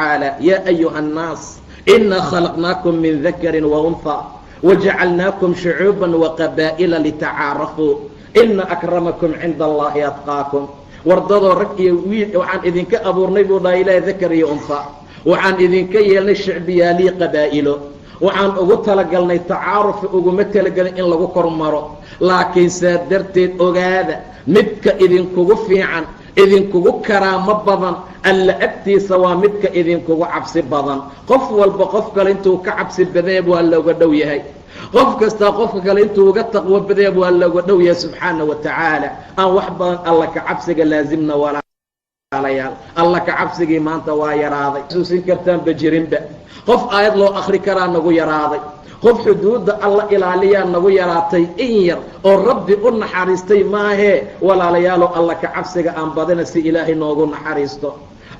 tacaala yaa ayuha annaas inaa khalaqnaakum min dakarin waunhaa wajacalnaakum shucuuban waqabaa'ila litacaarafuu ina akramakum cinda allahi atqaakum wardadoo rag iyo wiil waxaan idinka abuurnay buu dhaha ilaah dakar iyo unhaa waxaan idinka yeelnay shicbiyaaliyi qabaa'ilo waxaan ugu talagalnay tacaarufa uguma talagelin in lagu kor maro laakiin saa darteed ogaada midka idinkugu fiican idinkugu karaamo badan alla agtiisa waa midka idinkugu cabsi badan qof walba qof kale intuu ka cabsi badeeb waa looga dhow yahay qof kastaa qofka kale intuu uga taqwo badeeb waa looga dhow yahay subxaana wa tacaala aan wax badan alla ka cabsiga laasimna walaalayaal alla ka cabsigii maanta waa yaraaday xusuusin kartaanba jirinba qof aayad loo akri karaa nagu yaraaday qof xuduudda alla ilaaliyaa nagu yaraatay in yar oo rabbi u naxariistay maahee walaalayaalow alla ka cabsiga aan badina si ilaahay noogu naxariisto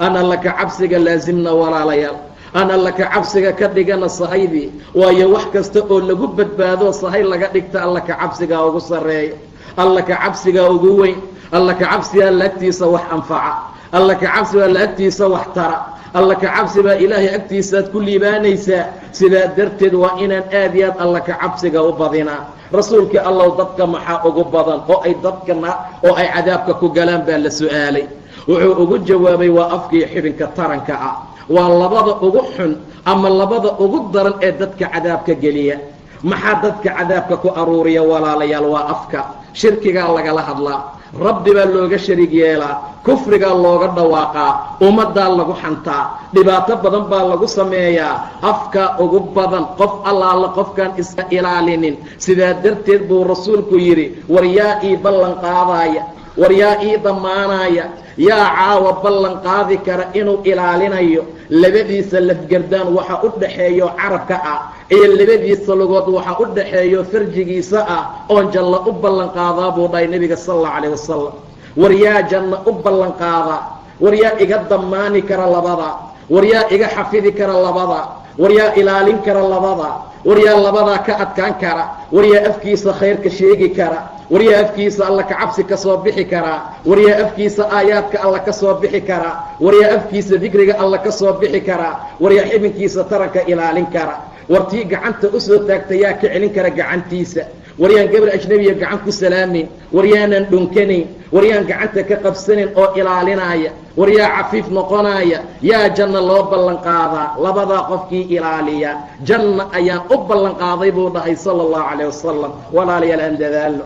aan alla ka cabsiga laasimna walaalayaal aan alla ka cabsiga ka dhigana sahaydii waayo wax kasta oo lagu badbaado sahay laga dhigta alla ka cabsigaa ugu sarreeya alla ka cabsigaa ugu weyn alla ka cabsigaa laagtiisa wax anfaca alla ka cabsigaa laagtiisa wax tara alla ka cabsi baa ilaahay agtiisaaad ku liibaanaysaa sidaa darteed waa inaan aad iyo aad alla ka cabsiga u badinaa rasuulkii allow dadka maxaa ugu badan oo ay cadaabka ku galaan baa la su'aalay wuxuu ugu jawaabay waa afkiiyo xibinka taranka ah waa labada ugu xun ama labada ugu daran ee dadka cadaabka geliya maxaa dadka cadaabka ku aruuriya walaalayaal waa afka shirkigaa lagala hadlaa rabbi baa looga shariig yeelaa kufrigaa looga dhawaaqaa ummaddaa lagu xantaa dhibaato badan baa lagu sameeyaa afka ugu badan qof allaala qofkaan iska ilaalinin sidaa darteed buu rasuulku yidhi war yaa ii ballan qaadaaya war yaa ii damaanaya yaa caawa ballan qaadi kara inuu ilaalinayo labadiisa lafgardaan waxa u dhaxeeyo carabka ah iyo labadiisa lugood waxa u dhaxeeyo farjigiisa ah oon janno u ballan qaadaa buu dhahay nebiga sala allahu calayh wasalam war yaa janno u ballan qaadaa war yaa iga damaani kara labada war yaa iga xafidi kara labada war yaa ilaalin kara labada war yaa labadaa ka adkaan kara war yaa afkiisa khayrka sheegi kara war yaa afkiisa alla ka cabsi ka soo bixi karaa war yaa afkiisa aayaadka alla ka soo bixi karaa war yaa afkiisa dikriga alla ka soo bixi karaa war yaa xibinkiisa taranka ilaalin kara war tii gacanta u soo taagta yaa ka celin kara gacantiisa war yaan gabar ajnabiya gacan ku salaamayn war yaanan dhunkanayn war yaan gacanta ka qabsanayn oo ilaalinaya war yaa cafiif noqonaya yaa janno loo ballan qaadaa labadaa qofkii ilaaliya janna ayaan u ballan qaaday buu dhahay sala allahu calayh wasalam walaalayaal aan dadaalno